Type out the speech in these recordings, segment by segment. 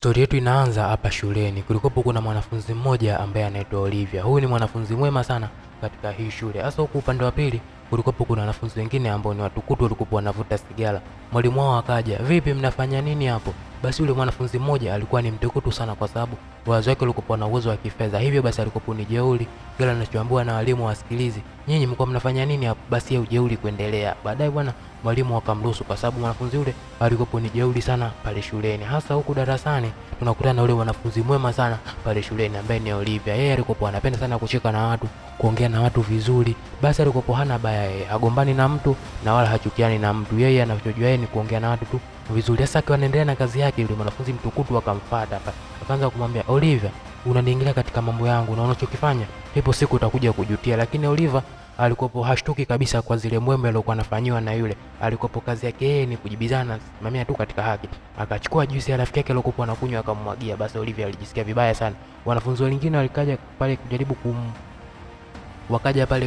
Stori yetu inaanza hapa shuleni. Kulikuwa kuna mwanafunzi mmoja ambaye anaitwa Olivia. Huyu ni mwanafunzi mwema sana katika hii shule. Hasa huko upande wa pili kulikuwa kuna wanafunzi wengine ambao ni watukutu walikuwa wanavuta sigara. Mwalimu wao akaja, "Vipi mnafanya nini hapo?" Basi yule mwanafunzi mmoja alikuwa ni mtukutu sana kwa sababu wazazi wake walikuwa na uwezo wa kifedha. Hivyo basi alikuwa ni jeuri, kila anachoambiwa na walimu wasikilizi. "Nyinyi mko mnafanya nini hapo?" Basi yeye ujeuri kuendelea. Baadaye bwana mwalimu akamruhusu kwa sababu mwanafunzi yule alikuwa ni jeuri sana pale shuleni. Hasa huku darasani tunakutana na yule mwanafunzi mwema sana pale shuleni ambaye ni Olivia. Yeye alikuwa anapenda sana kucheka na watu, kuongea na watu vizuri. Basi alikuwa hana baya, yeye hagombani na mtu na wala hachukiani na mtu. Yeye anachojua yeye ni kuongea na watu tu vizuri. Sasa akiwa anaendelea na kazi yake, yule mwanafunzi mtukutu akamfuata hapa. Akaanza kumwambia, "Olivia, unaniingilia katika mambo yangu na unachokifanya ipo siku utakuja kujutia." Lakini Olivia alikuwa hashtuki kabisa kwa zile mwembe alizokuwa anafanywa na yule. Alikuwa kazi yake yeye ni kujibizana, simamia tu katika haki. Akachukua juisi ya rafiki yake aliyokuwa anakunywa akammwagia. Basi Olivia alijisikia vibaya sana. Wanafunzi wengine walikaja pale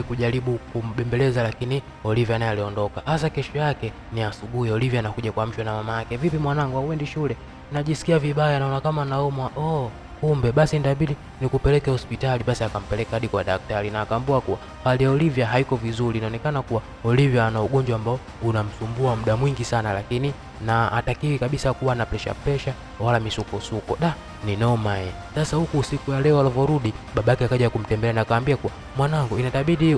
kujaribu kumbembeleza, lakini Olivia naye aliondoka. Hasa kesho yake ni asubuhi, Olivia anakuja kuamshwa na mama yake. "Vipi mwanangu, hauendi shule?" "Najisikia vibaya, naona kama naumwa." "Oh, kumbe basi inabidi nikupeleke hospitali." Basi akampeleka hadi kwa daktari na akaambiwa kuwa hali ya Olivia haiko vizuri. Inaonekana kuwa Olivia ana ugonjwa ambao unamsumbua muda mwingi sana, lakini na hatakiwi kabisa kuwa na pressure wala misukosuko. Ni noma eh. Sasa huku usiku ya leo alivyorudi, babake akaja kumtembelea na akamwambia kuwa, "Mwanangu, inatabidi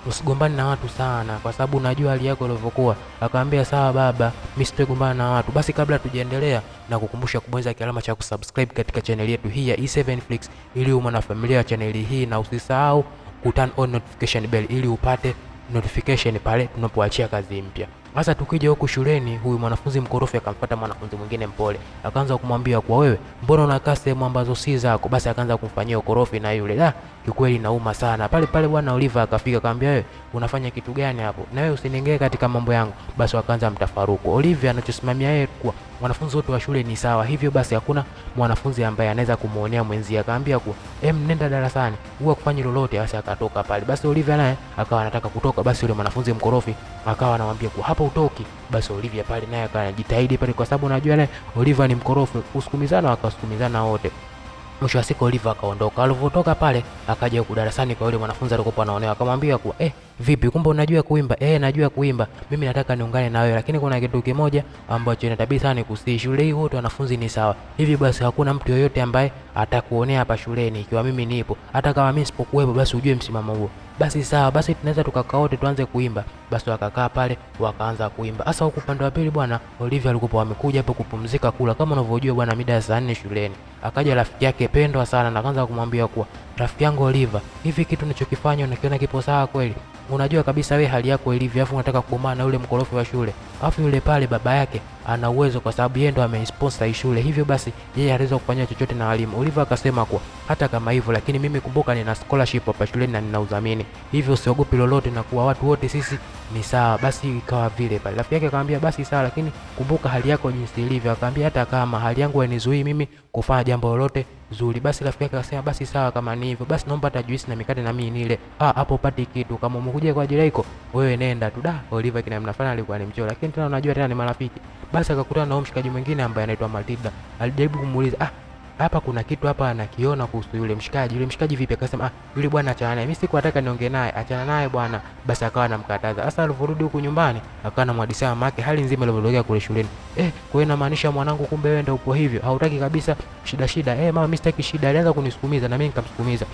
usigombane na watu sana kwa sababu unajua hali yako ilivyokuwa." Akamwambia, "Sawa baba, mimi sitagombana na watu." Basi kabla tujaendelea na kukumbusha kubonyeza kialama cha kusubscribe katika channel yetu hii ya E7 Flix ili uwe mwanafamilia ya channel hii, na usisahau kuturn on notification bell ili upate notification pale tunapoachia kazi mpya. Sasa tukija huku shuleni, huyu mwanafunzi mkorofi akamfuata mwanafunzi mwingine mpole. Akaanza kumwambia, "Kwa wewe, mbona unakaa sehemu ambazo si zako?" Basi akaanza kumfanyia ukorofi na yule. Kikweli nauma sana. Pale bwana Oliver akafika akamwambia, "Wewe unafanya kitu gani hapo? Na wewe usiniingie katika mambo yangu." Basi wakaanza mtafaruku. Olivia anachosimamia yeye kwa wanafunzi wote wa shule ni sawa. Hivyo basi hakuna mwanafunzi ambaye anaweza kumuonea mwenzie. Akamwambia kuwa, "Nenda darasani, huwa kufanya lolote." Basi akatoka pale. Basi Olivia naye akawa anataka kutoka. Basi yule mwanafunzi mkorofi akawa anamwambia kuwa, "Hapa utoki." Basi Olivia pale naye akajitahidi pale kwa sababu unajua naye Olivia ni mkorofi, kusukumizana wakasukumizana wote. Mwisho wa siku Olivia akaondoka. Alipotoka pale akaja huko darasani kwa yule mwanafunzi aliyekuwa anaonewa. Akamwambia kuwa, "Vipi, kumbe unajua kuimba?" "Najua kuimba. Mimi nataka niungane na wewe, lakini kuna kitu kimoja ambacho inatabidi sana nikusihi. Shule hii wote wanafunzi ni sawa. Hivi basi hakuna mtu yoyote ambaye atakuonea hapa shuleni ikiwa mimi nipo. Hata kama mimi sipokuwepo basi ujue msimamo huo." "Basi sawa, basi tunaweza tukakaa wote tuanze kuimba." Basi wakakaa pale wakaanza kuimba. Sasa huko upande wa pili bwana Olivia alikuwa amekuja hapo kupumzika kula. Kama unavyojua bwana, mida ya saa 4 shuleni. Akaja rafiki yake pendwa sana na akaanza kumwambia kuwa, "Rafiki yangu Olivia, hivi kitu unachokifanya unakiona kipo sawa kweli? Unajua kabisa wewe hali yako ilivyo, afu unataka kugombana na yule mkorofi wa shule. Afu yule pale baba yake ana uwezo kwa sababu yeye ndo ameisponsor hii shule. Hivyo basi yeye hawezi kufanya chochote na walimu." Olivia akasema kuwa, "Hata kama hivyo lakini mimi kumbuka nina scholarship hapa shuleni na nina udhamini. Hivyo usiogopi lolote na kuwa watu wote sisi ni sawa." Basi ikawa vile pale. Rafiki yake akamwambia, "Basi sawa, lakini kumbuka hali yako jinsi ilivyo." Akamwambia, "Hata kama hali yangu hainizuii mimi kufanya jambo lolote zuri." Basi rafiki yake akasema, "Basi sawa, kama ni hivyo basi naomba hata juisi na mikate na mimi nile." Hapo upati kitu, kama umekuja kwa ajili yako wewe nenda tu." Olivia kina mnafanya alikuwa ni mchoro, lakini tena unajua tena ni marafiki. Basi akakutana na mshikaji mwingine ambaye anaitwa Matilda. Alijaribu kumuuliza, "Hapa kuna kitu hapa anakiona kuhusu yule mshikaji." "Yule mshikaji vipi?" Akasema, "Yule bwana achana naye. Mimi siku nataka niongee naye, achana naye bwana." Basi akawa anamkataza. Sasa aliporudi huku nyumbani, akawa anamhadithia mama yake hali nzima ilivyotokea kule shuleni. Kwa hiyo inamaanisha mwanangu, kumbe wewe ndio upo hivyo. Hautaki kabisa shida. Mama, mimi sitaki shida." Alianza kunisukumiza na mimi nikamsukumiza.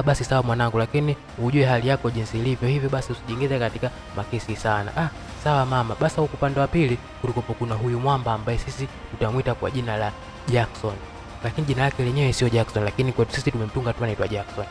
"Basi sawa mwanangu, lakini ujue hali yako jinsi ilivyo. Hivi basi usijiingize katika makesi sana." "Sawa mama." Basi huko upande wa pili kulikuwa kuna huyu mwamba ambaye sisi tutamuita kwa jina la Jackson. Lakini jina lake lenyewe sio Jackson, lakini kwetu sisi tumemtunga tu anaitwa Jackson.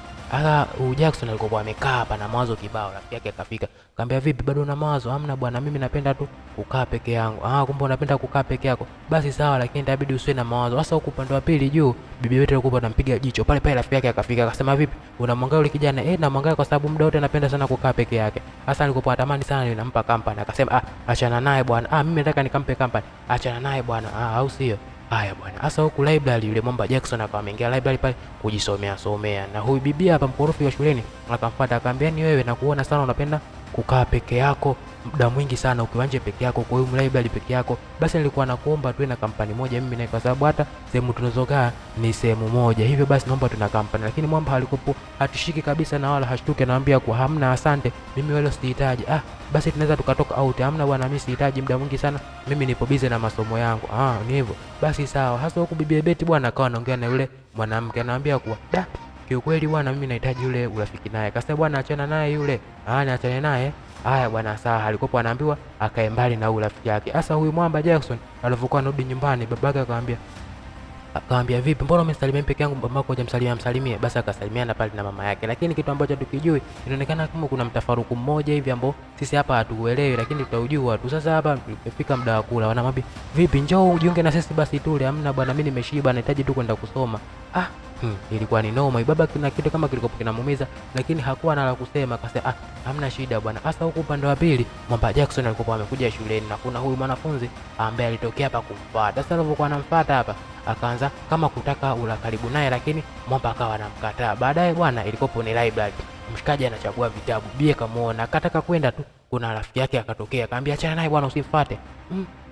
Jackson alikuwa amekaa hapa na mawazo kibao. Rafiki yake akafika. Akamwambia, "Vipi, bado una mawazo?" "Hamna bwana, mimi napenda tu kukaa peke yangu." Kumbe unapenda kukaa peke yako. Basi sawa, lakini itabidi usiwe na mawazo." Sasa huko upande wa pili juu, bibi wetu alikuwa anampiga jicho. Pale rafiki yake akafika akasema, "Vipi, unamwangalia yule kijana?" "Namwangalia kwa sababu muda wote anapenda sana kukaa peke yake." Sasa alikuwa anatamani sana ninampa company. Akasema, "Achana naye bwana. Mimi nataka nikampe company." "Achana naye bwana." "Au sio?" Haya bwana. Sasa huku library yule mwamba Jackson akawa ameingia library pale kujisomea. Na huyu bibi hapa mkorofi wa shuleni akamfuata akamwambia, "Ni wewe nakuona sana unapenda kukaa peke yako muda mwingi sana ukiwa nje peke yako, kwa hiyo library peke yako, basi nilikuwa nakuomba tuwe na kampani moja mimi naye, kwa sababu hata sehemu tunazokaa ni sehemu moja, hivyo basi naomba tuna kampani. Lakini mwamba halikupo, hatishiki kabisa na wala hashtuke, anaambia kwa hamna, asante, mimi wala sihitaji. Basi tunaweza tukatoka out. Hamna bwana, mimi sihitaji muda mwingi sana, mimi nipo busy na masomo yangu. Ni hivyo basi, sawa. Hasa huku bibi Beti bwana akawa anaongea na yule mwanamke, anaambia kwa kiukweli bwana, mimi nahitaji yule urafiki naye. Akasema bwana, achana naye yule. Niachane naye. Haya bwana, sawa. Alikopo anaambiwa akae mbali na urafiki yake. Sasa huyu mwamba Jackson alivyokuwa anarudi nyumbani, babake akamwambia vipi, mbona umenisalimia peke yangu, babako hajamsalimia? Msalimie. Basi akasalimiana pale na mama yake, lakini kitu ambacho tukijui, inaonekana kama kuna mtafaruku mmoja hivi ambao sisi hapa hatuuelewi, lakini tutaujua tu. Sasa hapa tulipofika muda wa kula, wanamwambia vipi, njoo ujiunge na sisi basi tule. Hamna bwana, mimi nimeshiba, nahitaji tu kwenda kusoma. Ilikuwa ni noma. Baba kuna kitu kama kilikopo kinamuumiza, lakini hakuwa na la kusema. Akasema hamna shida bwana. Hasa huko upande wa pili, mwamba Jackson alikuwa amekuja shuleni na kuna huyu mwanafunzi ambaye alitokea hapa kumfuata. Sasa alipokuwa anamfuata hapa, akaanza kama kutaka ula karibu naye, lakini mwamba akawa anamkataa. Baadaye bwana, ilikopo ni library, mshikaji anachagua vitabu, bie kamuona, akataka kwenda tu, kuna rafiki yake akatokea, akamwambia achana naye bwana, usifuate.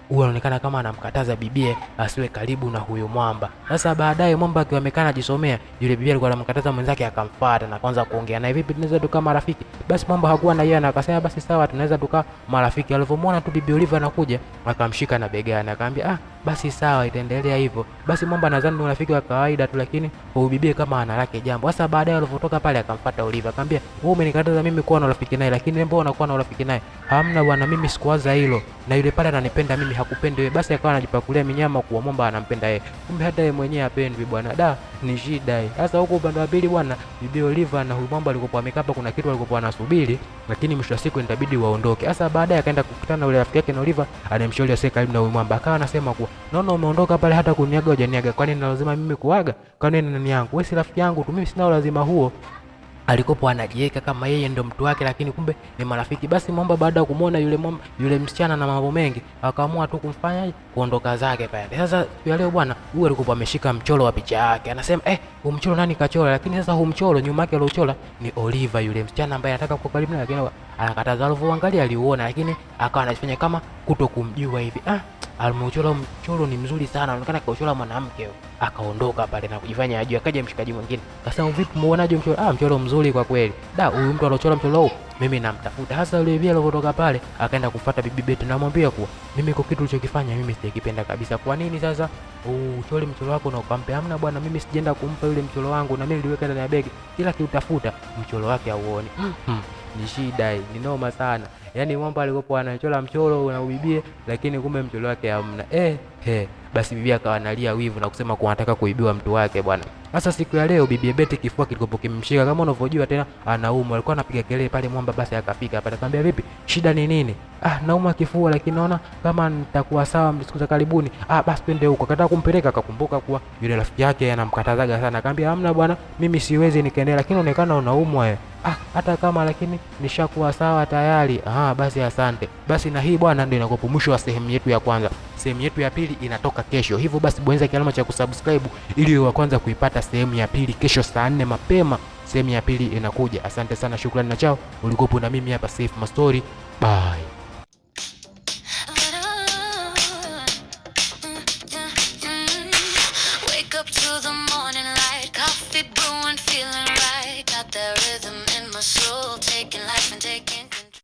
Huyo anaonekana kama anamkataza bibie asiwe karibu na huyo mwamba. Sasa baadaye mwamba akiwa amekaa anajisomea, yule bibie alikuwa anamkataza mwenzake, akamfuata na kwanza kuongea naye, vipi tunaweza tukaa marafiki? Basi mwamba hakuwa na yeye, na akasema basi sawa, tunaweza tukaa marafiki. Alivyomwona tu bibi Oliver anakuja, akamshika na begani, akamwambia basi sawa, itaendelea hivyo. Basi mwamba nadhani ni urafiki wa kawaida tu, lakini huyu bibie kama ana lake jambo. Sasa baadaye alipotoka pale, akamfuata Oliver, akamwambia wewe umenikataza mimi kuwa na urafiki naye, lakini mbona unakuwa na urafiki naye? Hamna bwana, mimi sikuwaza hilo, na yule pale ananipenda mimi, hakupendi wewe. Basi akawa anajipakulia minyama kwa mwamba anampenda yeye, kumbe hata yeye mwenyewe hapendwi bwana. Ni shida hii. Sasa huko upande wa pili bwana, bibi Oliver na huyu mwamba alikuwa amekaa hapa, kuna kitu alikuwa anasubiri, lakini mwisho wa siku inabidi waondoke. Sasa baadaye akaenda kukutana na yule rafiki yake na Oliver, anamshauri asiwe karibu na huyu mwamba. Akawa anasema kwa naona umeondoka pale, hata kuniaga hujaniaga, kwani ni lazima mimi kuaga? Kwani ni nani yangu? Wewe si rafiki yangu tu, mimi sina lazima huo. Alikopo anajiweka kama yeye ndo mtu wake, lakini kumbe ni marafiki. Basi mwamba baada ya kumuona yule msichana na mambo mengi, akaamua tu kumfanya kuondoka zake pale. Sasa ya leo bwana, huyu alikuwa ameshika mchoro wa picha yake, anasema huu mchoro nani kachora? Lakini sasa huu mchoro nyuma yake aliochora ni Oliver, yule msichana ambaye anataka kuwa karibu naye, lakini anakataza. Alivyoangalia aliuona, lakini akawa anafanya kama kuto kumjua hivi. Mchoro ni mzuri sana, anaonekana kauchora mwanamke. Akaondoka pale na kujifanya ajue. Akaja mshikaji mwingine, akasema vipi, muonaje mchoro? Mchoro mzuri kwa kweli. Huyu mtu aliochora mchoro huu mimi namtafuta. Hasa yule bibi alipotoka pale, akaenda kufuata bibi Beti na kumwambia kuwa mimi kwa kitu ulichokifanya mimi sijakipenda kabisa. Kwa nini sasa uchole mchoro wako na ukampe? Hamna bwana, mimi sijaenda kumpa yule mchoro wangu, na mimi niliweka ndani ya begi, kila kiutafuta mchoro wake auone. Ni shida hii, ni noma sana. Yaani mwamba alikopo anachora mchoro na ubibie, lakini kumbe mchoro wake hamna. Basi bibi akawa analia wivu na kusema kwa anataka kuibiwa mtu wake bwana. Sasa siku ya leo bibi Beti kifua kilikopo kimshika kama unavyojua tena, anaumwa. Alikuwa anapiga kelele pale mwamba, basi akafika hapa akamwambia vipi, shida ni nini? Nauma kifua, lakini naona kama nitakuwa sawa siku za karibuni. Basi twende huko. Akataka kumpeleka, akakumbuka kuwa yule rafiki yake anamkatazaga sana, akamwambia hamna bwana, mimi siwezi nikaendelea, lakini unaonekana unaumwa wewe. Hata kama lakini nishakuwa sawa tayari. Basi asante. Basi na hii bwana ndio inakuwa mwisho wa sehemu yetu ya kwanza. Sehemu yetu ya pili inatoka kesho. Hivyo basi bonyeza kialama cha kusubscribe ili uwe wa kwanza kuipata sehemu ya pili kesho saa 4 mapema. Sehemu ya pili inakuja. Asante sana, shukrani na chao. Ulikuwa na mimi hapa Saif Mastori. Bye.